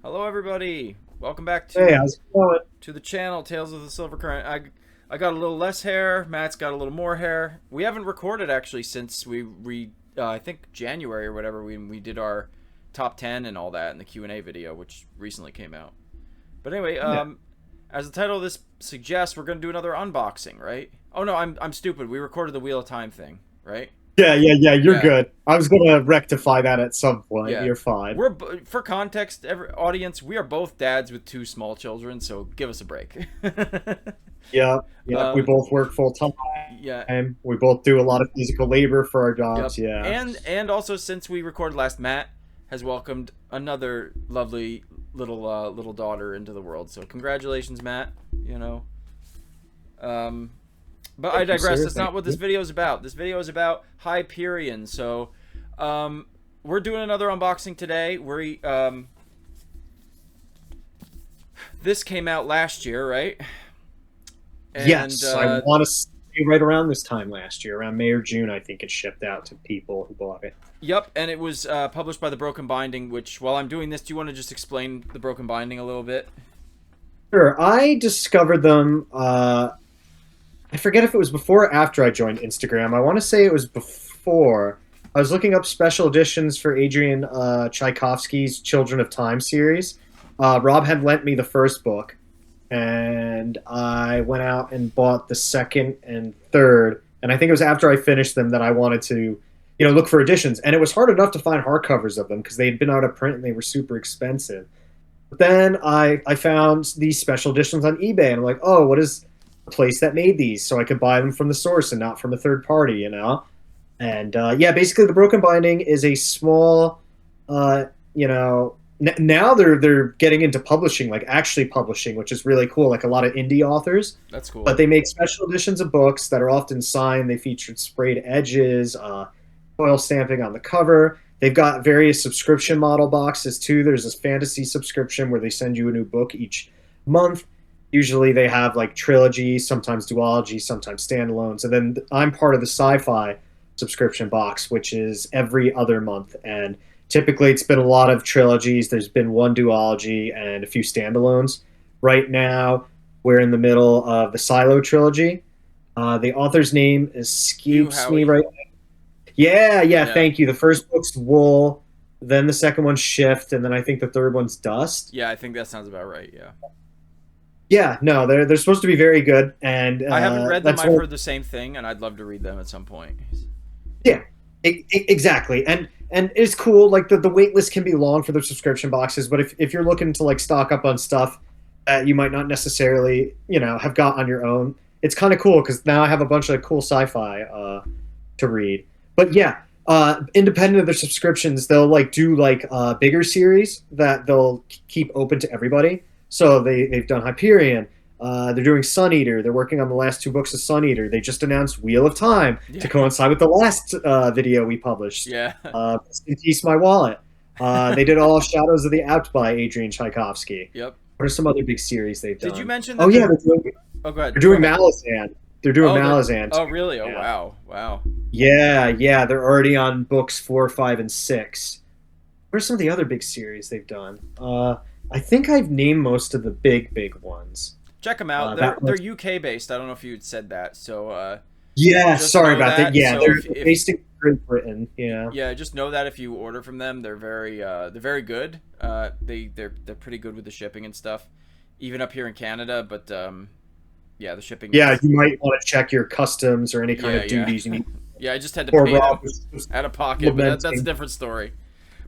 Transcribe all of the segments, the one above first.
Hello, everybody. Welcome back Hey, how's it going? to the channel, Tales of the Silver Current. I got a little less hair. Matt's got a little more hair. We haven't recorded actually since I think January or whatever we did our top 10 and all that in the Q&A video, which recently came out. But anyway, Yeah, as the title of this suggests, we're gonna do another unboxing, right? Oh no, I'm stupid. We recorded the Wheel of Time thing, right? yeah. You're Yeah. good. I was gonna rectify that at some point. Yeah. You're fine. For context, audience, we are both dads with two small children, so give us a break. Yeah, yeah. We um, both work full yeah, time. We both do a lot of physical labor for our yep. jobs. Yeah. And also since we recorded last, Matt has welcomed another lovely little daughter into the world. So congratulations, Matt. You know. Um, but I Thank you, digress. sir. That's Thank not what this you. video is about. This video is about Hyperion. So, we're doing another unboxing today. This came out last year, right? And Yes, I want to say right around this time last year, around May or June, I think it shipped out to people who bought it. yep, and it was published by the Broken Binding. Which, while I'm doing this, do you want to just explain the Broken Binding a little bit? Sure. I discovered them. I forget if it was before or after I joined Instagram. I want to say it was before. I was looking up special editions for Adrian Tchaikovsky's Children of Time series. Rob had lent me the first book, and I went out and bought the second and third. And I think it was after I finished them that I wanted to, look for editions. And it was hard enough to find hardcovers of them because they had been out of print and they were super expensive. But then I found these special editions on eBay, and I'm like, oh, what is the place that made these? So I could buy them from the source and not from a third party. And yeah, basically, the Broken Binding is a small, now they're getting into publishing, like actually publishing, which is really cool. Like a lot of indie authors, That's but cool. they make special editions of books that are often signed. They featured sprayed edges, foil stamping on the cover. They've got various subscription model boxes too. There's this fantasy subscription where they send you a new book each month. Usually they have like trilogy, sometimes duology, sometimes standalones. And then I'm part of the sci-fi subscription box, which is every other month. And typically it's been a lot of trilogies. There's been one duology and a few standalones. Right now, we're in the middle of the Silo trilogy. The author's name Hugh escapes me Howey. right. Yeah, Yeah, thank you. The first book's Wool, then the second one's Shift, and then I think the third one's Dust. yeah. I think that sounds about right. Yeah. Yeah, no, they're supposed to be very good, and I haven't read them. that's I've one. heard the same thing, and I'd love to read them at some point. Yeah, exactly, and it's cool. Like the wait list can be long for the subscription boxes, but if you're looking to like stock up on stuff that you might not necessarily have got on your own, it's kind of cool because now I have a bunch of cool sci-fi to read. But yeah, independent of their subscriptions, they'll like do like bigger series that they'll keep open to everybody. So they've done Hyperion. They're doing Sun Eater. They're working on the last two books of Sun Eater. They just announced Wheel of Time to Yeah. coincide with the last video we published. Yeah. In Peace My Wallet. They did all Shadows of the Apt by Adrian Tchaikovsky. Yep. What are some other big series they've Did you done? mention Oh that yeah, they're? Oh, go ahead. they're Go doing ahead. Malazan. They're doing Oh, Malazan oh, too. really? Oh, Yeah. wow. Wow. Yeah. They're already on books 4, 5, and 6. What are some of the other big series they've done? I think I've named most of the big ones. Check them out. They're That they're was, UK based. I don't know if you had said that. So yeah, just sorry know about that. that. Yeah, So they're if based in Great Britain. Yeah. yeah, just know that if you order from them, they're very good. They're pretty good with the shipping and stuff, even up here in Canada. But yeah, the shipping Yeah, is you might want to check your customs or any kind of yeah. duties you need. Yeah, I just had to Poor pay Rob them was out of pocket, but that's a lamenting. different story.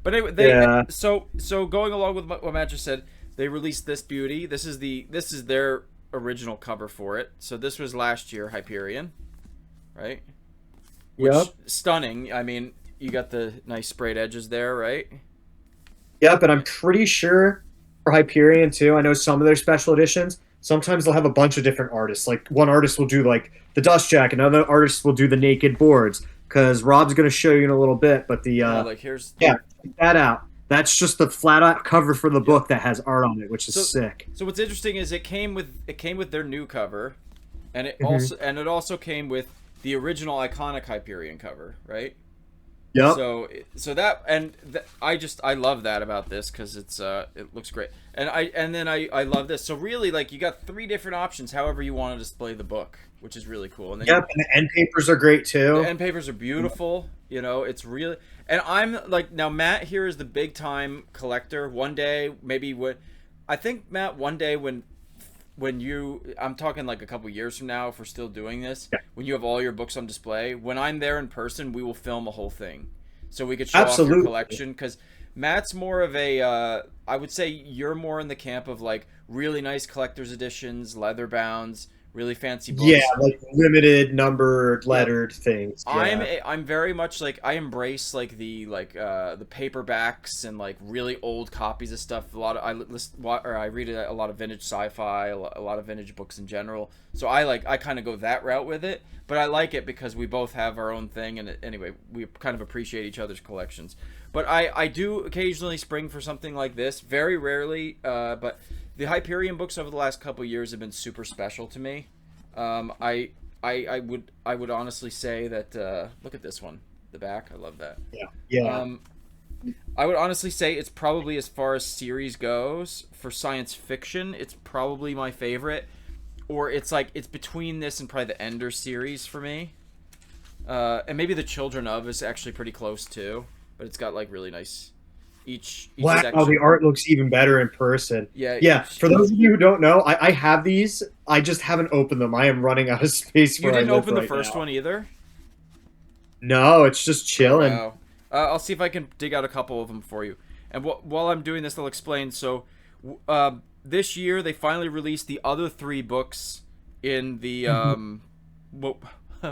But anyway, Yeah. so going along with what Matt just said, they released this beauty. This is their original cover for it. So this was last year, Hyperion, right? Which Yep. stunning. I mean, you got the nice sprayed edges there, right? Yep, and I'm pretty sure for Hyperion too. I know some of their special editions. Sometimes they'll have a bunch of different artists. Like one artist will do like the dust jacket, another artist will do the naked boards. Because Rob's going to show you in a little bit, but Yeah, like here's yeah, check that out. That's just the flat out cover for the yeah. book that has art on it, which is So sick. so what's interesting is it came with their new cover, and Hmm. it also came with the original iconic Hyperion cover, right? Yep. So that I love that about this because it looks great, and then I love this. So really, like, you got three different options, however you want to display the book, which is really cool. And then Yep, and the end papers are great the too. end papers are beautiful. You know, it's really, and I'm like, now Matt here is the big time collector. One day, maybe what I think, Matt, one day when you, I'm talking like a couple years from now, if we're still doing this, Yeah. when you have all your books on display, when I'm there in person, we will film a whole thing, so we could show off your Absolutely. collection. Because Matt's more of a, I would say you're more in the camp of like really nice collector's editions, leather bounds, really fancy Yeah, books. like limited numbered Yep. lettered things. Yeah. I'm very much like, I embrace like the paperbacks and like really old copies of stuff. A lot of I read a lot of vintage sci-fi, a lot of vintage books in general. So I kind of go that route with it, but I like it because we both have our own thing, and anyway, we kind of appreciate each other's collections. But I do occasionally spring for something like this, very rarely. But the Hyperion books over the last couple of years have been super special to me. Um, I I would honestly say that look at this one, the back. I love that. Yeah. Yeah. Um, I would honestly say it's probably, as far as series goes for science fiction, it's probably my favorite. Or it's like, it's between this and probably the Ender series for me. And maybe the Children of is actually pretty close too, but it's got like really nice each Wow, section. the art looks even better in person. Yeah, Yeah, for those of you who don't know, I have these. I just haven't opened them. I am running out of space you where I didn't live open the right first now. one either. No, it's just chilling. Wow. I'll see if I can dig out a couple of them for you. And while I'm doing this, I'll explain. So, this year they finally released the other three books in the what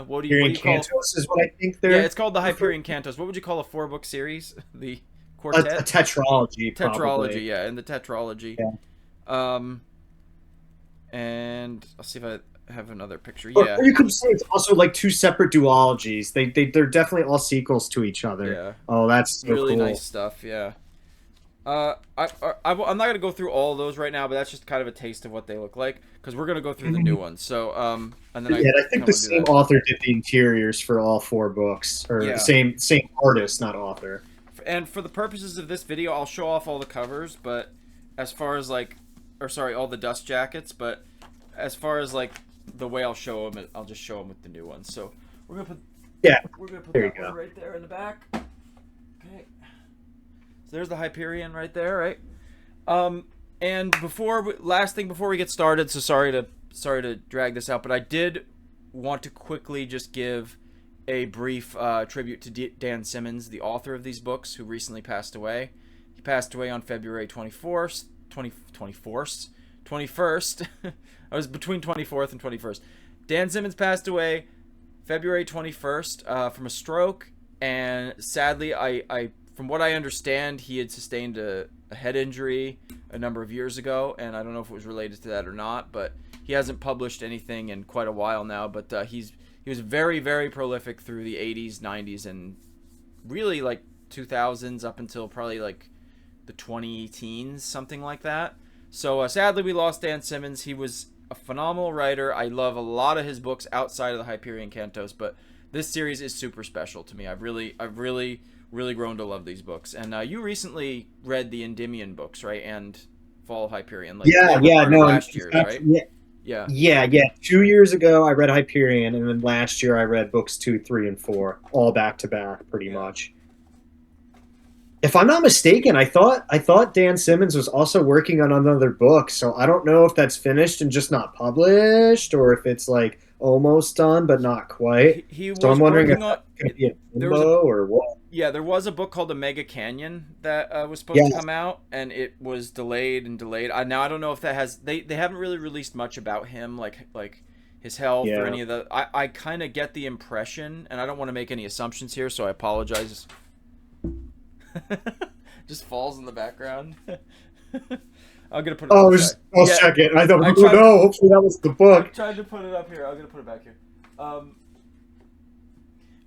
what do Hyperion you call? Cantos is what I think they're. Yeah, it's called the Hyperion Cantos. What would you call a 4-book series? The a quartet, tetralogy, tetralogy. probably. Yeah, in the tetralogy. Yeah. Um, and I'll see if I have another picture. Or, Yeah, or you could say it's also like two separate duologies. They're definitely all sequels to each other. yeah. Oh, that's so Really cool. nice stuff. Yeah. I'm not gonna go through all of those right now, but that's just kind of a taste of what they look like, because we're gonna go through the new ones. So and then Yeah, I think kinda the wanna do same that. author did the interiors for all 4 books, or Yeah. the same artist, not author. And for the purposes of this video, I'll show off all the covers, but as far as like, or sorry, all the dust jackets, but as far as like the way I'll show them, I'll just show them with the new ones. So we're gonna put Yeah, there you that one go. right there in the back. Okay. So there's the Hyperion right there, right? And last thing before we get started, so sorry to drag this out, but I did want to quickly just give a brief tribute to Dan Simmons, the author of these books, who recently passed away. He passed away on February 24th, 21st. I was between 24th and 21st. Dan Simmons passed away February 21st from a stroke, and sadly, I from what I understand, he had sustained a head injury a number of years ago, and I don't know if it was related to that or not, but he hasn't published anything in quite a while now, but he was very, very prolific through the 80s, 90s, and really like 2000s up until probably like the 2010s, something like that. So sadly, we lost Dan Simmons. He was a phenomenal writer. I love a lot of his books outside of the Hyperion Cantos, but this series is super special to me. I've really grown to love these books. And you recently read the Endymion books, right? And Fall of Hyperion. Like, Yeah, they were yeah, part of no, last year's, right? yeah, Yeah. yeah. 2 years ago, I read Hyperion, and then last year I read books 2, 3, and 4, all back to back, pretty much. If I'm not mistaken, I thought Dan Simmons was also working on another book, so I don't know if that's finished and just not published, or if it's like almost done but not quite. He was So I'm wondering if working on. it's going to be a There was limbo or what. Yeah, there was a book called The Mega Canyon that was supposed to Yeah, come out, and it was delayed and delayed. Now I don't know if that has they haven't really released much about him, like his health or yeah. any of the. I kind of get the impression, and I don't want to make any assumptions here, so I apologize. Just falls in the background. I'm gonna put it. Oh, aside. I was Yeah, checking. I thought, I oh tried- no, hopefully that was the I book. tried to put it up here. I'm gonna put it back here.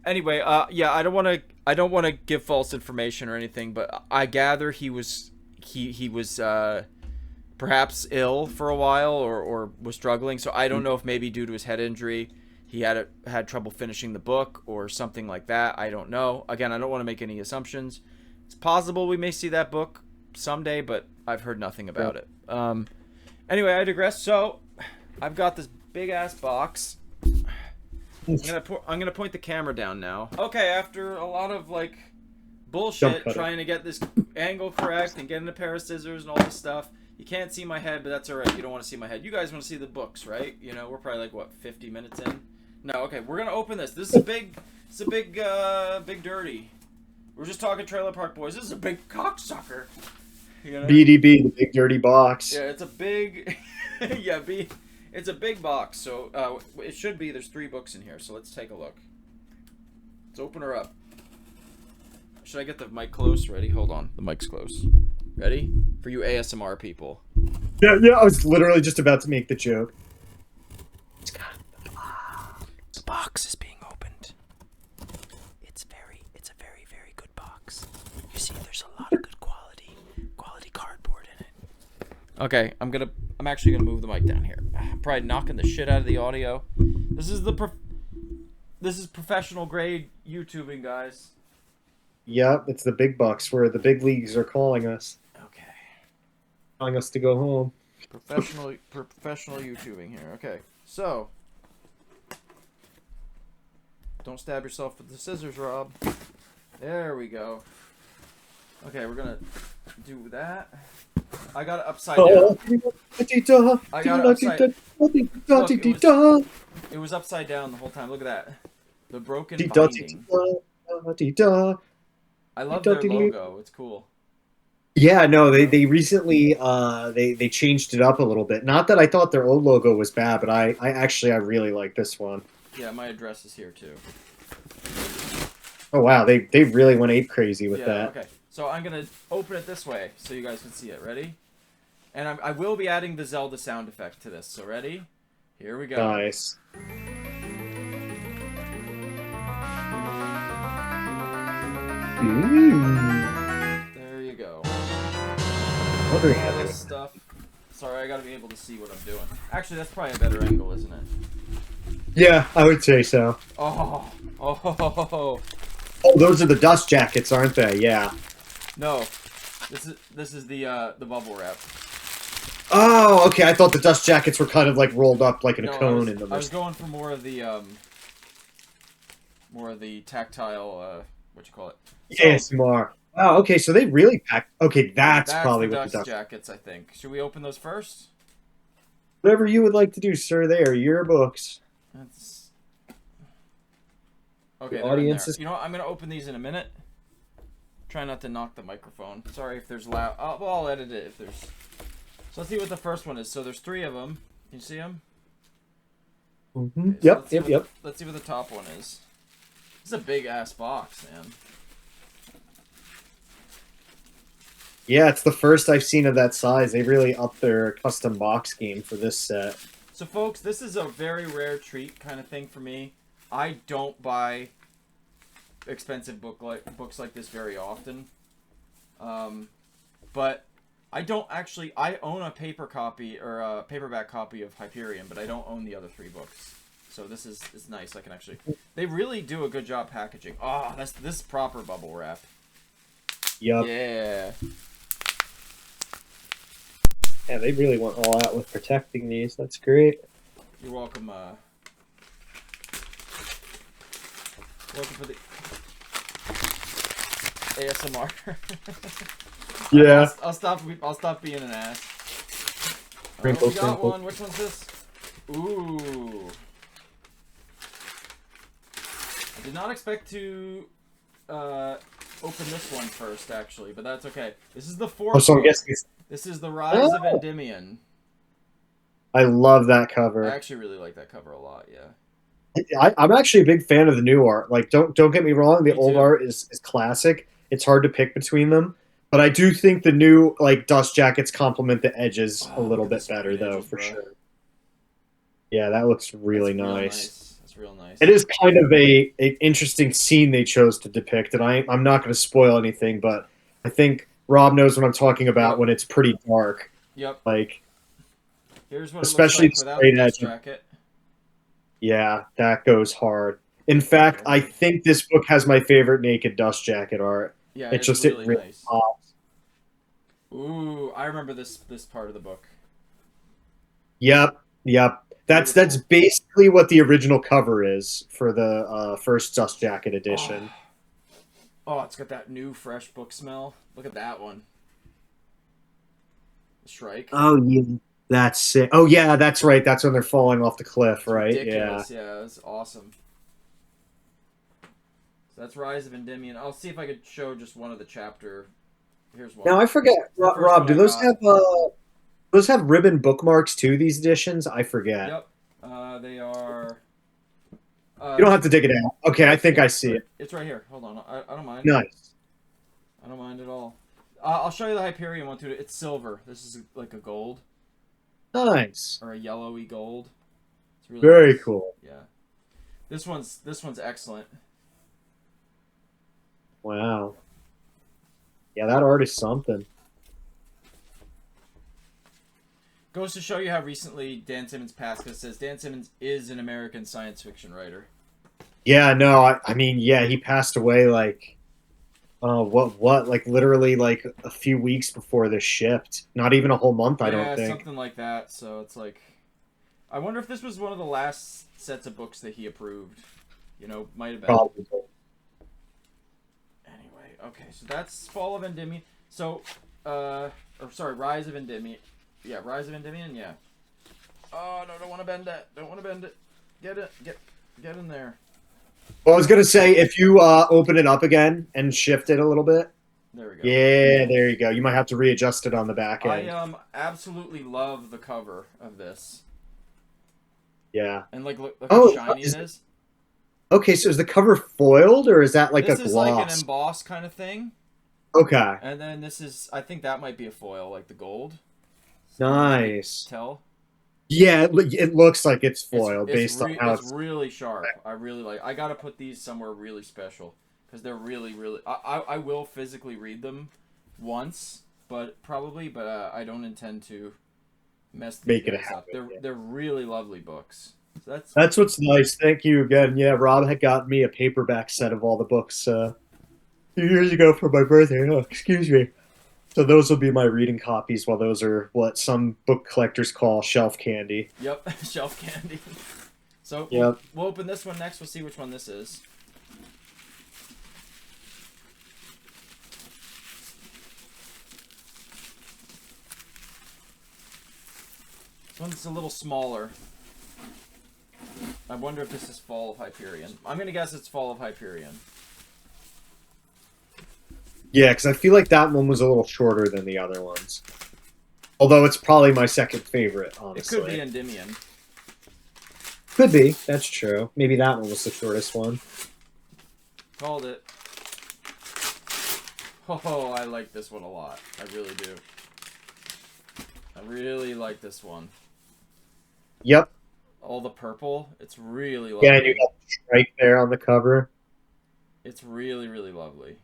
Anyway, yeah, I don't want to give false information or anything, but I gather he was perhaps ill for a while or was struggling. So I don't know if maybe due to his head injury, he had trouble finishing the book or something like that. I don't know. Again, I don't want to make any assumptions. It's possible we may see that book someday, but I've heard nothing about it. Anyway, I digress. So I've got this big ass box. I'm gonna point the camera down now. Okay, after a lot of like bullshit trying to get this angle correct and getting a pair of scissors and all this stuff, you can't see my head, but that's alright. You don't want to see my head. You guys want to see the books, right? You know, we're probably like what, 50 minutes in? No, okay, we're gonna open this. This is a big dirty. We're just talking Trailer Park Boys. This is a big cocksucker. You know? BDB, the big dirty box. Yeah, it's a big it's a big box, so it should be. There's 3 books in here, so let's take a look. Let's open her up. Should I get the mic close? Ready? Hold on. The mic's close. Ready? For you ASMR people. Yeah, I was literally just about to make the joke. The box is being opened. It's a very, very good box. You see, there's a lot of good quality cardboard in it. Okay, I'm actually gonna move the mic down here. I'm probably knocking the shit out of the audio. This is professional grade YouTubing, guys. Yep, it's the big bucks where the big leagues are calling us. Okay. Telling us to go home. Professional YouTubing here. Okay, so don't stab yourself with the scissors, Rob. There we go. Okay, we're gonna do that. I got it upside down. I got it upside. Look, it was upside down the whole time. Look at that. The broken binding. I love their logo. It's cool. Yeah, no, they recently they changed it up a little bit. Not that I thought their old logo was bad, but I really like this one. Yeah, my address is here too. Oh wow, they really went ape crazy with that. Okay, so I'm gonna open it this way so you guys can see it. Ready? And I will be adding the Zelda sound effect to this. So ready? Here we go. Nice. There you go. Wondering All this stuff. Sorry, I gotta be able to see what I'm doing. Actually, that's probably a better angle, isn't it? Yeah, I would say so. Oh, those are the dust jackets, aren't they? Yeah. No, this is the bubble wrap. Oh, okay. I thought the dust jackets were kind of like rolled up like in a cone. I was going for more of the tactile. What you call it? ASMR. Oh, okay. So they really packed. Okay, that's probably the what the dust jackets. I think. Should we open those first? Whatever you would like to do, sir. They are your books. That's okay. The audience is... You know what? I'm gonna open these in a minute. Try not to knock the microphone. Sorry if there's loud. I'll edit it if there's. So let's see what the first one is. So there's 3 of them. Can you see them? Mm-hmm. Okay, so Yep. Let's see what the top one is. This is a big ass box, man. Yeah, it's the first I've seen of that size. They really upped their custom box game for this set. So, folks, this is a very rare treat kind of thing for me. I don't buy expensive books like this very often. But I don't actually... I own a paper copy, or a paperback copy of Hyperion, but I don't own the other 3 books. So this is nice. I can actually... They really do a good job packaging. Oh, this is proper bubble wrap. Yup. Yeah. Yeah, they really went all out with protecting these. That's great. You're welcome. Welcome for the ASMR. Yeah. I'll stop being an ass. Crinkle, We got crinkle. one. Which one's this? Ooh. I did not expect to open this one first, actually, but that's okay. This is the 4th. Oh, so I'm guessing it's... This is the Rise of Endymion. I love that cover. I actually really like that cover a lot. Yeah. I'm actually a big fan of the new art. Like, don't get me wrong. The Me old too. art is classic. It's hard to pick between them. But I do think the new dust jackets complement the edges a little bit better, though, for sure. Yeah, that looks really nice. That's real nice. It is kind of an interesting scene they chose to depict, and I'm not going to spoil anything, but I think Rob knows what I'm talking about when it's pretty dark. Yep. Like, here's what especially it looks like the without the straight dust edge. jacket. Yeah, that goes hard. In fact, I think this book has my favorite naked dust jacket art. Yeah, It it's just it really really nice. pops. Ooh, I remember this part of the book. Yep, yep. That's Beautiful. basically what the original cover is for the first dust jacket Oh, edition. oh, it's got that new fresh book smell. Look at that one. The Shrike. Oh yeah, that's sick. Oh yeah, that's right. That's when they're falling off the cliff, It's right? Yeah. ridiculous. Yeah, it's awesome. So that's Rise of Endymion. I'll see if I could show just one of the chapter. Here's Now one. I forget, It's the first Rob. one Do I got. those have ribbon bookmarks too? These editions? I forget. Yep. They are. You don't Uh, have to dig it out. Okay, no, I think I see it. it's right here. Hold on. I don't mind. Nice, I don't mind at all. I'll show you the Hyperion one too. It's silver. This is like a gold nice, or a yellowy gold. It's really very nice. cool. Yeah. This one's excellent. Wow. Yeah, that art is something. Goes to show you how recently Dan Simmons passed. Because it says Dan Simmons is an American science fiction writer. Yeah, no, I mean, yeah, he passed away like, like literally like a few weeks before this shipped. Not even a whole month, I don't Yeah, think. something like that. So it's like, I wonder if this was one of the last sets of books that he approved. Might have been. Probably. Anyway, okay, so that's Fall of Endymion. So, or sorry, Rise of Endymion. Yeah, Rise of Endymion. Yeah. Oh no, don't want to bend that. Don't want to bend it. Get it. Get in there. Well, I was gonna say if you open it up again and shift it a little bit. There we go. Yeah, there you go. You might have to readjust it on the back I end. absolutely love the cover of this, Yeah. and look how Oh, shiny it is. okay. So is the cover foiled or is that like a This is like an gloss? emboss kind of thing, Okay. and then this is I think that might be a foil, like the gold. Nice. Tell. Yeah, it looks like it's It's foiled it's based on how it's it's. really sharp. I really like. I gotta put these somewhere really special because they're really. I will physically read them once, but I don't intend to mess these Make it a guys up. habit. They're Yeah. they're really lovely books. So that's That's what's nice. Thank you again. Yeah, Rob had got me a paperback set of all the books a few years ago for my birthday. Oh, excuse me. So those will be my reading copies, while those are what some book collectors call shelf candy. yep shelf candy. So Yep. we'll open this one next. We'll see which one this is. This one's a little smaller. I wonder if this is Fall of Hyperion. I'm gonna guess it's Fall of Hyperion. Yeah, because I feel like that one was a little shorter than the other ones. Although it's probably my second favorite, It could honestly. be Endymion. Could be. That's true. Maybe that one was the shortest one. Called it. Oh, I like this one a lot. I really do. I really like this one. Yep. All the purple. It's really lovely. Yeah, and you got the strike there on the cover. It's really lovely.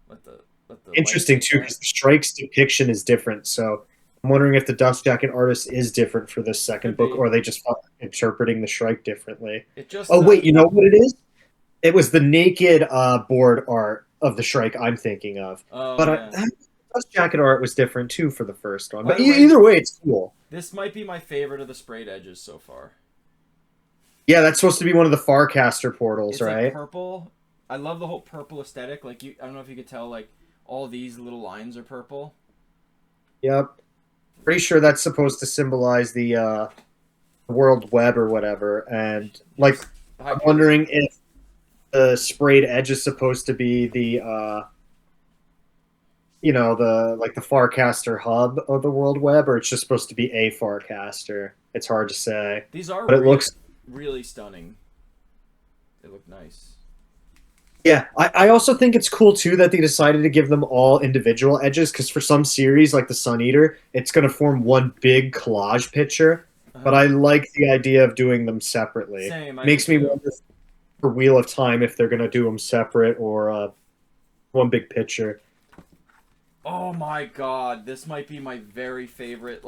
Let the Interesting light too, because the strike's depiction is different. So I'm wondering if the dust jacket artist is different for this second Could book, be. or are they just interpreting the strike differently? It just Oh wait, you know what it is? It was the naked board art of the strike I'm thinking of. Oh But yeah. that dust jacket art was different too for the first one. By But the way- either way, it's cool. This might be my favorite of the sprayed edges so far. Yeah, that's supposed to be one of the Farcaster portals, It's right? like purple. I love the whole purple aesthetic. Like I don't know if you could tell. Like all these little lines are purple. Yep. Pretty sure that's supposed to symbolize the World Web or whatever. And like, I'm wondering if the sprayed edge is supposed to be the the Farcaster hub of the World Web, or it's just supposed to be a Farcaster. It's hard to say. These are But it looks. really stunning. They look nice. Yeah, I also think it's cool too that they decided to give them all individual edges, because for some series like the Sun Eater, it's going to form one big collage picture. But I like the idea of doing them separately. Same. Makes me wonder for Wheel of Time if they're going to do them separate or one big picture. Oh my god, this might be my very favorite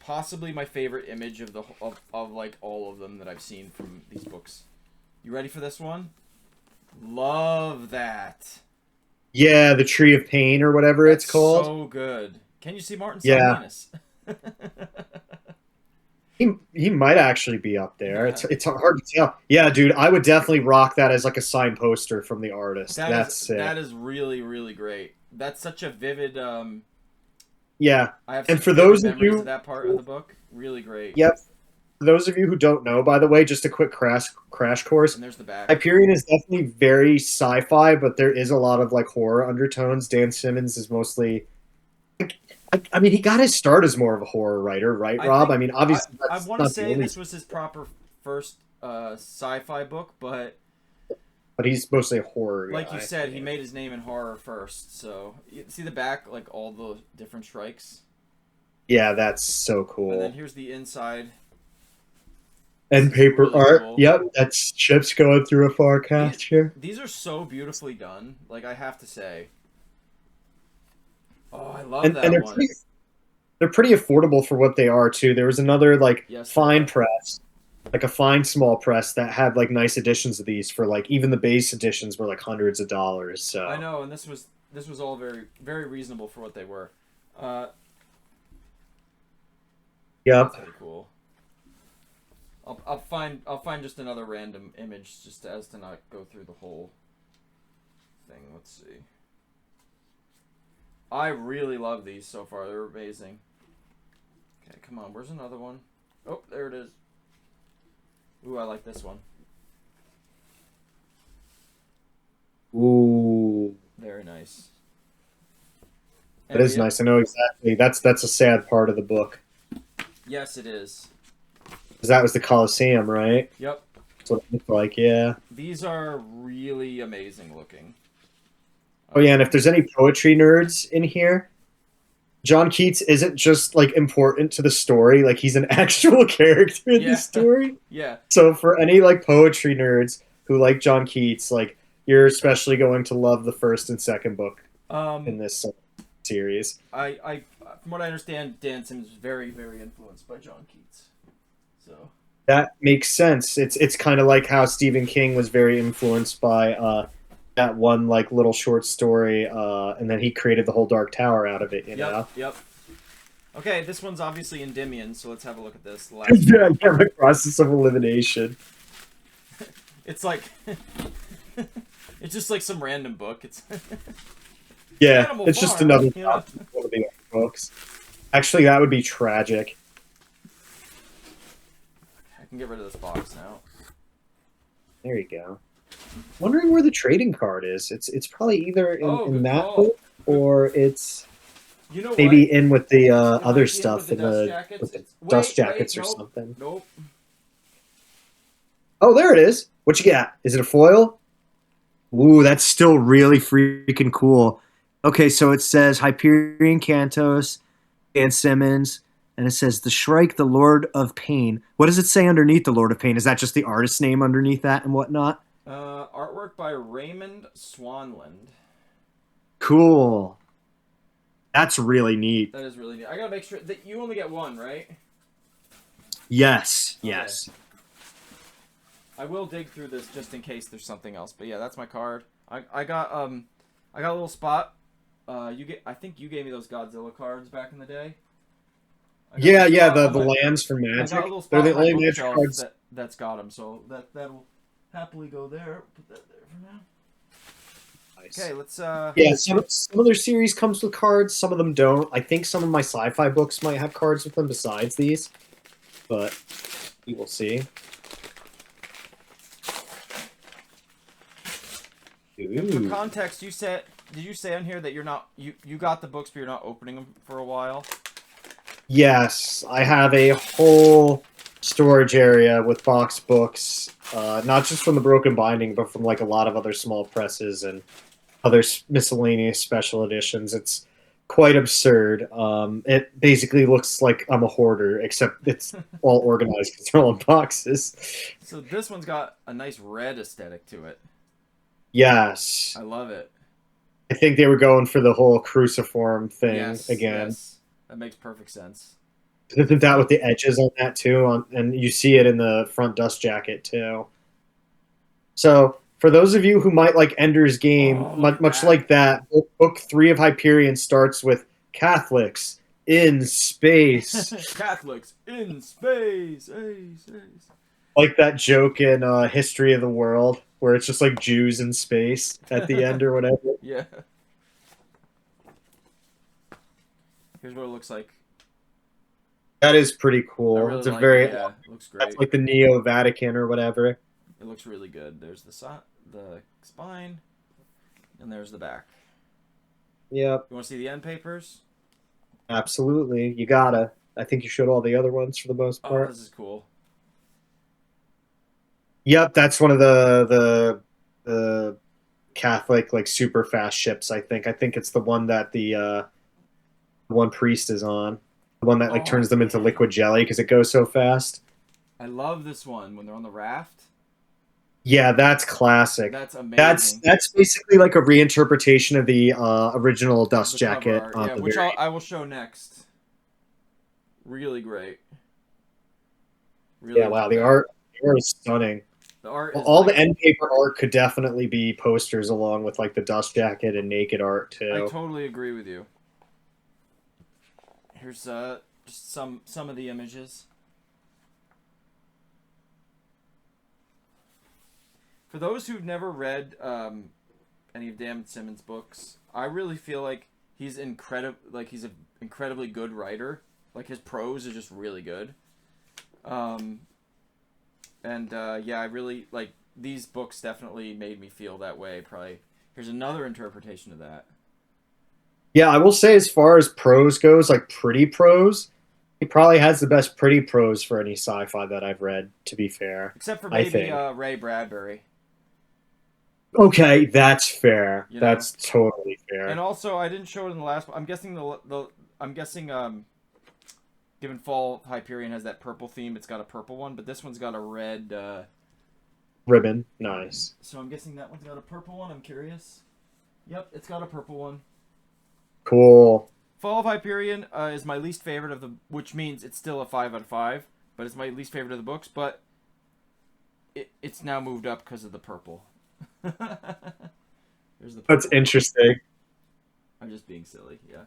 possibly my favorite image of of like all of them that I've seen from these books. You ready for this one? Love that. Yeah, the Tree of Pain or whatever That's it's called. so good. Can you see Martin Yeah, Salinas? he might actually be up there. Yeah. It's hard to tell. Yeah, dude, I would definitely rock that as like a signed poster from the artist. That's sick. That is really really great. That's such a vivid. Yeah, I have and such for vivid those of memories of you, that part of the book. Really great. yep, for those of you who don't know, by the way, just a quick crash course. And there's the back. Hyperion is definitely very sci-fi, but there is a lot of like horror undertones. Dan Simmons is mostly. I mean, he got his start as more of a horror writer, right, I Rob? think I mean, obviously I that's want to not the say only, this was his proper first sci-fi book, but but he's mostly a horror like you guy. said, he made his name in horror first. So you see the back, like all the different strikes, Yeah, that's so and then cool. here's the inside. This And is paper really art. cool. Yep, that's ships going through a These forecast here. these are so beautifully done. Like I have to say, oh, I love And that one. they're pretty affordable for what they are too. There was another like Yes, they fine are. press, like a fine small press that had like nice editions of these for like even the base editions were like hundreds of dollars. I So know, and this was all very very reasonable for what they were. Uh, yep. that's really cool. I'll find just another random image just as to not go through the whole thing. Let's see. I really love these so far. They're amazing. Okay, come on. Where's another one? Oh, there it is. Ooh, I like this one. Ooh, Very nice. that And is nice. I know exactly. That's a sad part of the book yes, it is. because that was the Colosseum, right? Yep. That's what it looked like. Yeah. These are really amazing looking. Oh yeah, and if there's any poetry nerds in here, John Keats isn't just like important to the story, like he's an actual character in the Yeah. story. Yeah. So for any like poetry nerds who like John Keats, like you're especially going to love the first and second book in Um, this series. I from what I understand, Dan Simmons was very, very influenced by John Keats. So That makes sense. It's kind of like how Stephen King was very influenced by that one like little short story, and then he created the whole Dark Tower out of it. You know. yep. Okay, this one's obviously Endymion, so let's have a look at this. The last Yeah, one. yeah, the process of elimination. It's like it's just like some random book. It's Yeah, Animal it's just Farm. another Yeah. one of the books. Actually, that would be tragic. I can get rid of this box now. There you go. Wondering where the trading card is. It's probably either Oh, in good that call. book or it's You know maybe what? in with the It other might be in stuff with the in dust the jackets. with the It's, dust wait, jackets or nope, something. nope. Oh, there it is. What you got? Is it a foil? Ooh, that's still really freaking cool. Okay, so it says Hyperion Cantos, Dan Simmons, and it says the Shrike, the Lord of Pain. What does it say underneath the Lord of Pain? Is that just the artist's name underneath that and whatnot? Artwork by Raymond Swanland. Cool. That's really neat. That is really neat. I gotta make sure that you only get one, right? Yes, Okay. yes. I will dig through this just in case there's something else. But yeah, that's my card. I got a little spot. I think you gave me those Godzilla cards back in the day. I got a Yeah, little yeah, spot the on my- lands for I got a Magic. little They're spot the on my only Magic bookshelf cards. that's got them, so that'll happily go there. Put that there for now. Nice. Okay, let's Yeah, some of their series comes with cards, some of them don't. I think some of my sci-fi books might have cards with them besides these, but we will see. And for Ooh. context, did you say on here that you got the books but you're not opening them for a while? Yes, I have a whole storage area with box books, not just from the Broken Binding, but from like a lot of other small presses and other miscellaneous special editions. It's quite absurd. It basically looks like I'm a hoarder, except it's all organized because they're all in boxes. So this one's got a nice red aesthetic to it. Yes, I love it. I think they were going for the whole cruciform thing Yes, again. yes. That makes perfect sense. Isn't that with the edges on that too? And you see it in the front dust jacket too. So for those of you who might like Ender's Game, Oh, look much, at much that. like that, book 3 of Hyperion starts with Catholics in space, Catholics in space. Ace, ace. like that joke in History of the World where it's just like Jews in space at the end or whatever. Yeah. Here's what it looks like. That is pretty I cool. really It's a like it. very Yeah, it looks that's great. like the Neo Vatican or whatever. It looks really good. There's the spine, and there's the back. Yep, You want to see the end papers? absolutely. You gotta. I think you showed all the other ones for the most Oh, part. this is cool. Yep, that's one of the Catholic like super fast ships. I think it's the one that the one priest is on, the one that like Oh turns them into man, liquid jelly because it goes so fast. I love this one when they're on the raft. Yeah, that's classic. That's That's amazing. that's basically like a reinterpretation of the original Of dust the cover jacket art, on yeah, the which very. I will show next. Really great. Yeah, Really wow, like that. the art is stunning. The art is All the like end paper art could definitely be posters along with like the dust jacket and naked art I too. totally agree with you. Here's just some of the images. For those who've never read any of Dan Simmons' books, I really feel like he's he's an incredibly good writer. Like his prose is just really good. Um, and yeah, I really like these books. Definitely made me feel that way. Probably here's another interpretation of that. Yeah, I will say as far as prose goes, like pretty prose, he probably has the best pretty prose for any sci-fi that I've read, to be fair. Except for I maybe think. Ray Bradbury. Okay, that's fair. You know, That's totally and fair. also I didn't show it in the last. I'm guessing the I'm guessing given Fall Hyperion has that purple theme, it's got a purple one, but this one's got a red. Ribbon, nice. So I'm guessing that one's got a purple one. I'm curious. Yep, it's got a purple one. Cool. Fall of Hyperion is my least favorite of the, which means it's still a 5 out of 5, but it's my least favorite of the books. But it's now moved up because of the purple. There's the That's purple. interesting. I'm just being silly. Yeah.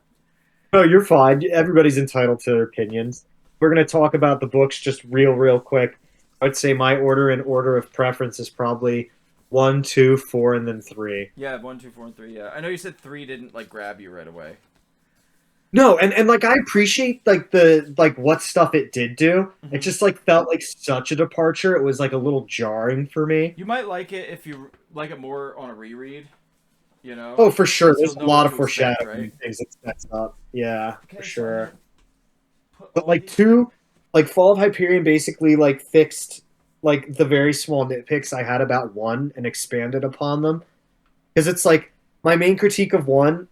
No, you're fine. Everybody's entitled to their opinions. We're going to talk about the books just real quick. I'd say my order in order of preference is probably one, two, four, and then three. Yeah, 1, 2, 4, and 3. Yeah, I know you said 3 didn't like grab you right away. No, and like I appreciate like the like what stuff it did do. It Mm-hmm. just like felt like such a departure. It was like a little jarring for me. You might like it if you like it more on a reread, Oh, for sure. since you'll There's a know lot what of to expect, foreshadowing right? and things that sets up. Yeah, for Okay, so I'm gonna sure. put But all like these. two, like Fall of Hyperion basically like fixed like the very small nitpicks I had about one and expanded upon them. Because it's like my main critique of one,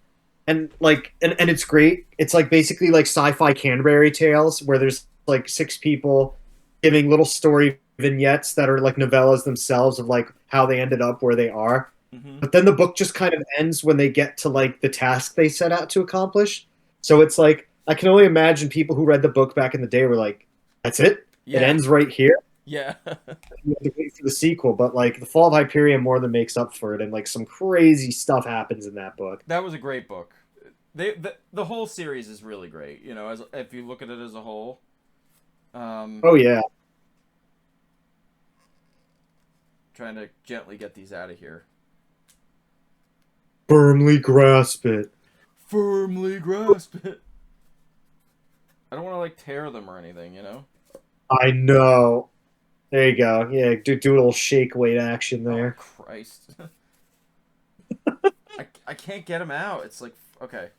and like and it's great. It's like basically like sci-fi Canterbury tales where there's like six people giving little story vignettes that are like novellas themselves of like how they ended up where they are. Mm-hmm. But then the book just kind of ends when they get to like the task they set out to accomplish. So it's like I can only imagine people who read the book back in the day were like, "That's it? It Yeah, ends right here." yeah. You have to wait for the sequel. But like the Fall of Hyperion more than makes up for it, and like some crazy stuff happens in that book. That was a great book. The whole series is really great. As if you look at it as a whole. Um, Oh yeah, Trying to gently get these out of here. firmly grasp it. Firmly grasp it. I don't want to like tear them or anything. I know. There you go. Yeah, do a little shake weight action Oh there. Christ. I can't get them out. It's like okay.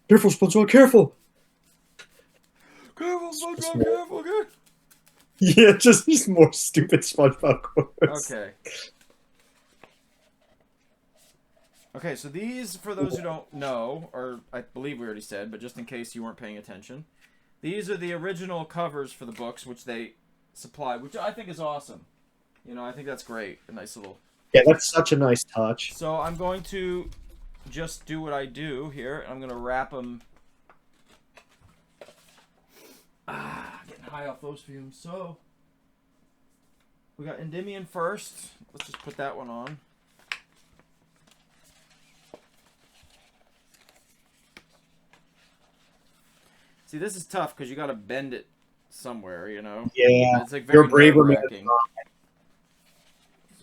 Careful, SpongeBob, careful. Careful, Just SpongeBob. more, Careful. Good. yeah, just more stupid SpongeBob quotes. Okay. Okay, so these, for those who don't know, or I believe we already said, but just in case you weren't paying attention, these are the original covers for the books, which they supply, which I think is awesome. I think that's great. A nice little. Yeah, that's such a nice touch. So I'm going to just do what I do here, and I'm going to wrap them high off those fumes. So we got Endymion first. Let's just put that one on. See, this is tough because you got to bend it somewhere, you know? Yeah, It's like you're very a braver man. nerve-wracking.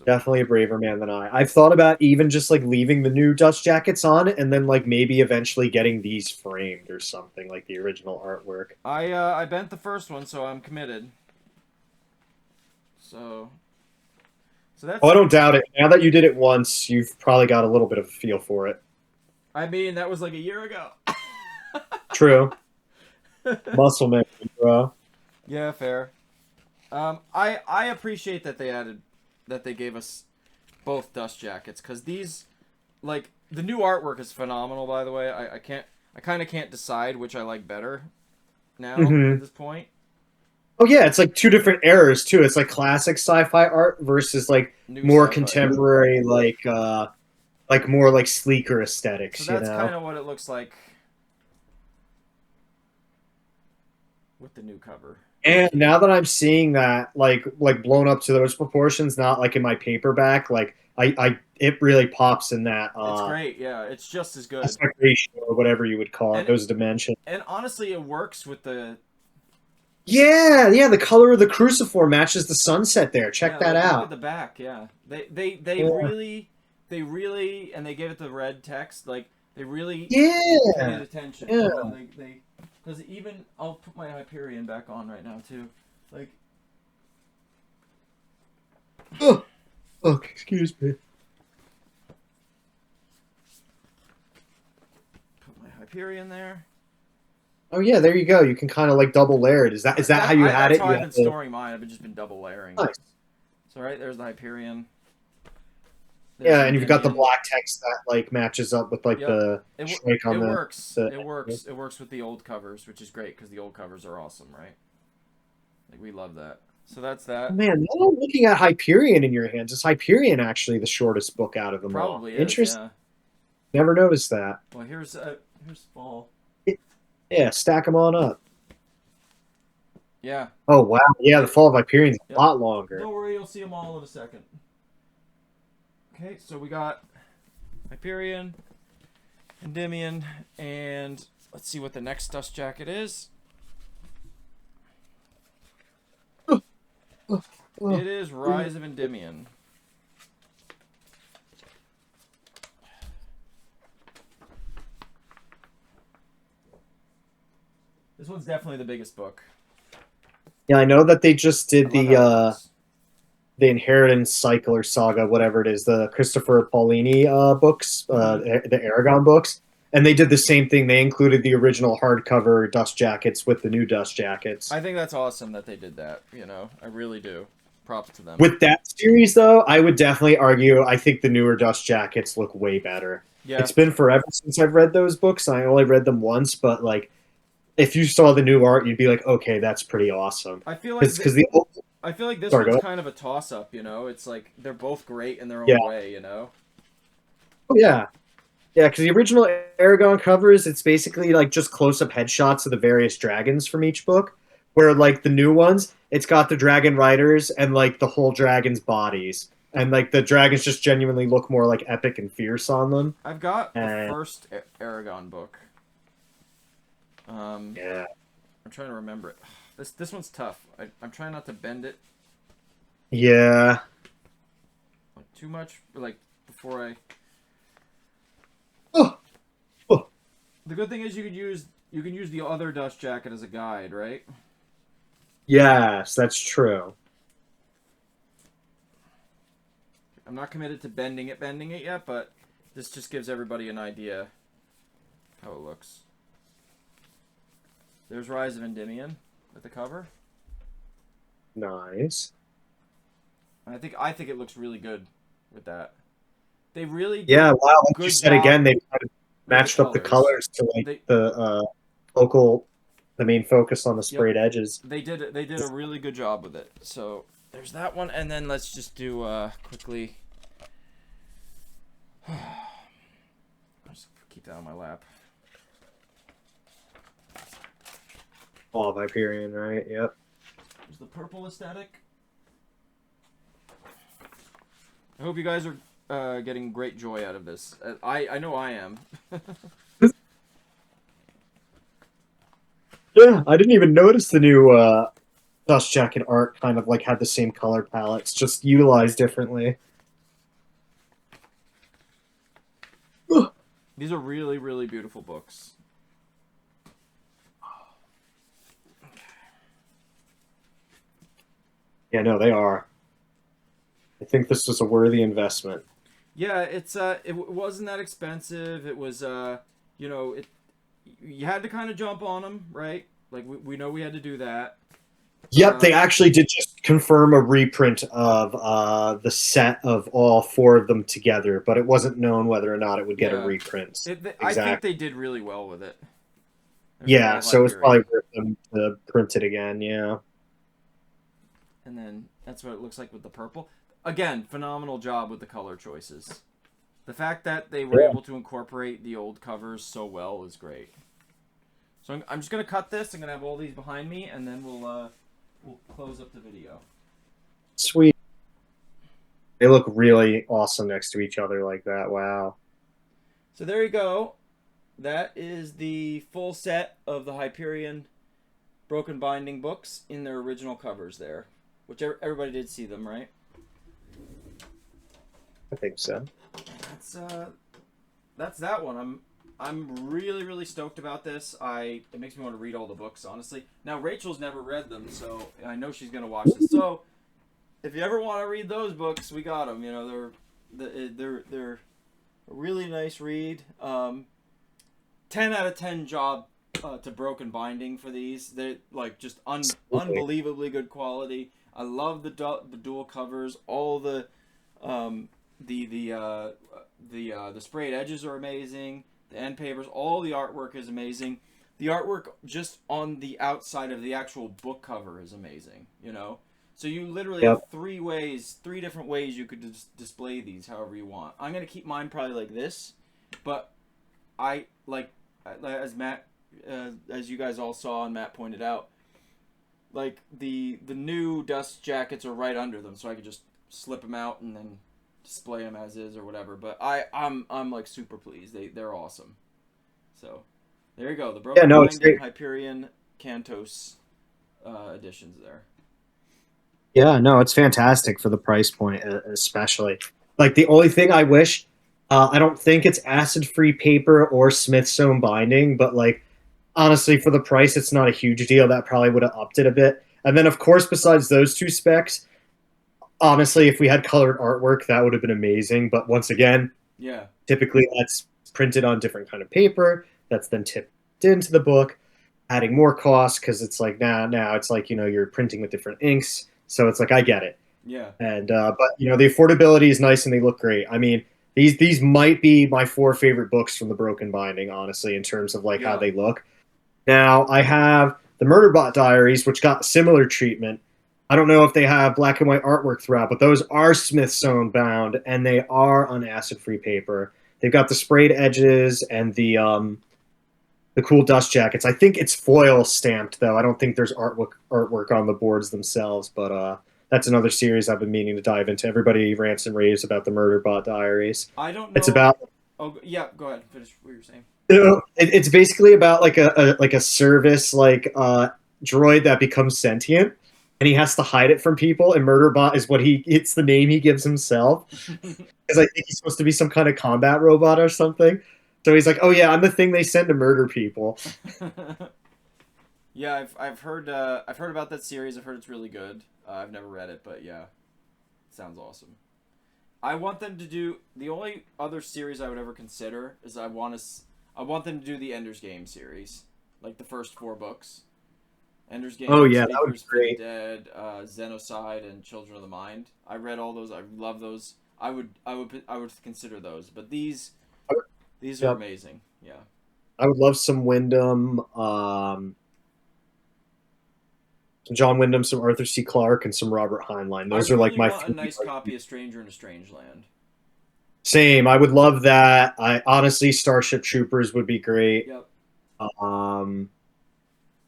Definitely a braver man than I. I've thought about even just like leaving the new dust jackets on and then like maybe eventually getting these framed or something like the original artwork. I bent the first one, so I'm committed. So that's. Oh, I don't doubt it. Now that you did it once, you've probably got a little bit of a feel for it. I mean, that was like a year ago. True. Muscle memory, bro. Yeah, fair. I appreciate that they gave us both dust jackets because these, like, the new artwork is phenomenal. By the way, I kind of can't decide which I like better now at this point. Oh yeah, it's like two different eras too. It's like classic sci-fi art versus like New more sci-fi. contemporary, like more like sleeker aesthetics. So that's you know? kind of what it looks like with the new cover. And now that I'm seeing that, like blown up to those proportions, not like in my paperback, like it really pops in that. It's great, yeah. It's just as good. Aspect ratio or whatever you would call it, those dimensions. And honestly, it works with the. Yeah, the color of the cruciform matches the sunset there. Check that out. Look at the back, yeah. They really, and they gave it the red text. Like they really paid attention. Yeah. They because even I'll put my Hyperion back on right now too. Like. Oh, excuse me. Put my Hyperion there. Oh yeah, there you go. You can kind of like double layer it. Is that how you had it? That's how I've been storing mine. I've just been double layering. Nice. So right there's the Hyperion. Yeah, and you've got the black text that like matches up with like the shrike on the. It works. It works with the old covers, which is great because the old covers are awesome, right? Like we love that. So that's that. Man, now I'm looking at Hyperion in your hands. Is Hyperion actually the shortest book out of them all? Probably is. Interesting. Yeah. Never noticed that. Well, here's fall. Yeah, stack them on up. Yeah. Oh wow, yeah, the fall of Hyperion's a lot longer. Don't worry, you'll see them all in a second. Okay, so we got Hyperion, Endymion, and let's see what the next dust jacket is. It is Rise of Endymion. This one's definitely the biggest book. Yeah, I know that they just did the Inheritance Cycle or Saga, whatever it is, the Christopher Paolini books, the Aragon books, and they did the same thing. They included the original hardcover dust jackets with the new dust jackets. I think that's awesome that they did that. I really do. Props to them. With that series, though, I would definitely argue I think the newer dust jackets look way better. Yeah. It's been forever since I've read those books. I only read them once, but like, if you saw the new art, you'd be like, okay, that's pretty awesome. I feel like I feel like this one's kind of a toss-up, It's like they're both great in their own way, Oh, yeah. Yeah, because the original Aragon covers, it's basically like just close-up headshots of the various dragons from each book, where like the new ones, it's got the dragon riders and like the whole dragon's bodies. And like the dragons just genuinely look more like epic and fierce on them. I've got the first Aragon book. Yeah. I'm trying to remember it. This one's tough. I'm trying not to bend it. Yeah. Like, too much, like before I. Oh. The good thing is you can use the other dust jacket as a guide, right? Yes, that's true. I'm not committed to bending it yet, but this just gives everybody an idea how it looks. There's Rise of Endymion at the cover. Nice. And I think it looks really good with that. They really wow. Like you said again, they kind of matched up the colors to like the main focus on the sprayed edges. They did a really good job with it. So there's that one, and then let's just do quickly. I'll just keep that on my lap. All of Hyperion, right? Yep. There's the purple aesthetic. I hope you guys are getting great joy out of this. I know I am. Yeah, I didn't even notice the new Dust Jacket art kind of like had the same color palettes, just utilized differently. Ugh. These are really, really beautiful books. Yeah, no, they are. I think this was a worthy investment. Yeah, it wasn't that expensive. It was you know, it you had to kind of jump on them, right? Like we know we had to do that. Yep, they actually did just confirm a reprint of the set of all four of them together, but it wasn't known whether or not it would get a Yeah, reprint. I think Exactly. they did really well with it. From Yeah, all so it's probably Hyperion. worth them to print it again. Yeah. And then that's what it looks like with the purple. Again, phenomenal job with the color choices. The fact that they were Yeah. able to incorporate the old covers so well is great. So I'm just gonna cut this. I'm gonna have all these behind me, and then we'll close up the video. Sweet. They look really awesome next to each other like that. Wow. So there you go. That is the full set of the Hyperion Broken Binding books in their original covers there, which everybody did see them, right? I think so. That's that one. I'm really really stoked about this. It makes me want to read all the books, honestly. Now Rachel's never read them, so I know she's gonna watch this. So if you ever want to read those books, we got them. You know, they're a really nice read. 10 out of 10 job to Broken Binding for these. They're like just unbelievably good quality. I love the dual covers. All the sprayed edges are amazing. The end papers, all the artwork is amazing. The artwork just on the outside of the actual book cover is amazing. You know, so you literally Yep. have three different ways you could display these however you want. I'm gonna keep mine probably like this, but I like as Matt, as you guys all saw and Matt pointed out, like the new dust jackets are right under them, so I could just slip them out and then display them as is or whatever. But I'm like super pleased. They're awesome. So there you go. The Yeah, Broken no, it's Binding great. Hyperion Cantos editions there. Yeah, no, it's fantastic for the price point, especially. Like the only thing I wish, I don't think it's acid-free paper or Smith sewn binding, but like honestly, for the price, it's not a huge deal. That probably would have upped it a bit. And then, of course, besides those two specs, honestly, if we had colored artwork, that would have been amazing. But once again, Yeah. typically that's printed on different kind of paper. That's then tipped into the book, adding more cost because it's like now it's like you're printing with different inks. So it's like I get it, Yeah. and but the affordability is nice and they look great. I mean, these might be my four favorite books from the Broken Binding, honestly, in terms of like how Yeah. they look. Now I have the Murderbot Diaries, which got similar treatment. I don't know if they have black and white artwork throughout, but those are Smith sewn bound and they are on acid free paper. They've got the sprayed edges and the cool dust jackets. I think it's foil stamped though. I don't think there's artwork on the boards themselves, but that's another series I've been meaning to dive into. Everybody rants and raves about the Murderbot Diaries. I don't It's know. about Oh yeah. Go ahead. Finish what you're saying. it's basically about like a service like droid that becomes sentient and he has to hide it from people, and Murderbot is what it's the name he gives himself because I think he's supposed to be some kind of combat robot or something. So he's like, oh yeah, I'm the thing they send to murder people. Yeah, I've heard about that series. I've heard it's really good. I've never read it, but yeah, it sounds awesome. I want them to do the only other series I would ever consider is I want them to do the Ender's Game series, like the first four books. Ender's Oh Game, yeah, that would be Speakers for the great. Dead, Xenocide, and Children of the Mind. I read all those. I love those. I would consider those, but these are Yep. amazing. Yeah. I would love some Wyndham, some John Wyndham, some Arthur C. Clarke, and some Robert Heinlein. I Those are like really my want a three. nice copy of Stranger in a Strange Land. Same. I would love that. I honestly, Starship Troopers would be great. Yep. Um,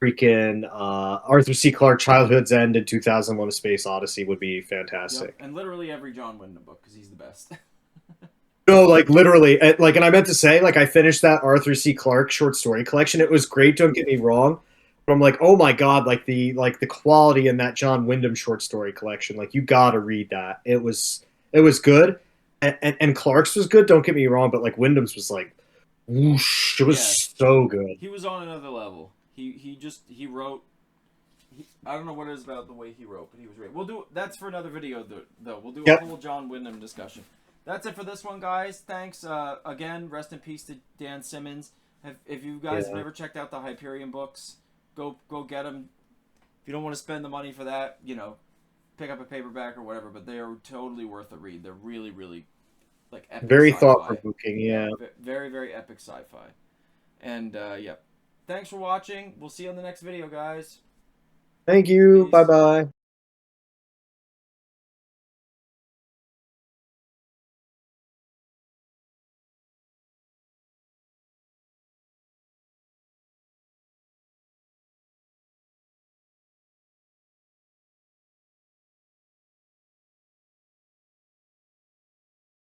freaking Arthur C. Clarke Childhood's End in 2001: A Space Odyssey would be Yep, fantastic. and literally every John Wyndham book because he's the best. No, like literally, like, and I meant to say, like, I finished that Arthur C. Clarke short story collection. It was great. Don't get me wrong, but I'm like, oh my god, like the quality in that John Wyndham short story collection. Like, you gotta read that. It was good, and Clark's was good. Don't get me wrong, but like Wyndham's was like, whoosh, it was Yeah, so good. he was on another level. He wrote. I don't know what it is about the way he wrote, but he was great. We'll do that's for another video though. We'll do a Yep. whole John Wyndham discussion. That's it for this one, guys. Thanks again. Rest in peace to Dan Simmons. If you guys have Yeah. never checked out the Hyperion books, go get them. If you don't want to spend the money for that, pick up a paperback or whatever. But they are totally worth a read. They're really, really like epic Very thought sci-fi. provoking. Yeah, Yeah. very, very epic sci-fi. And yeah, thanks for watching. We'll see you on the next video, guys. Thank you. Bye Peace. bye.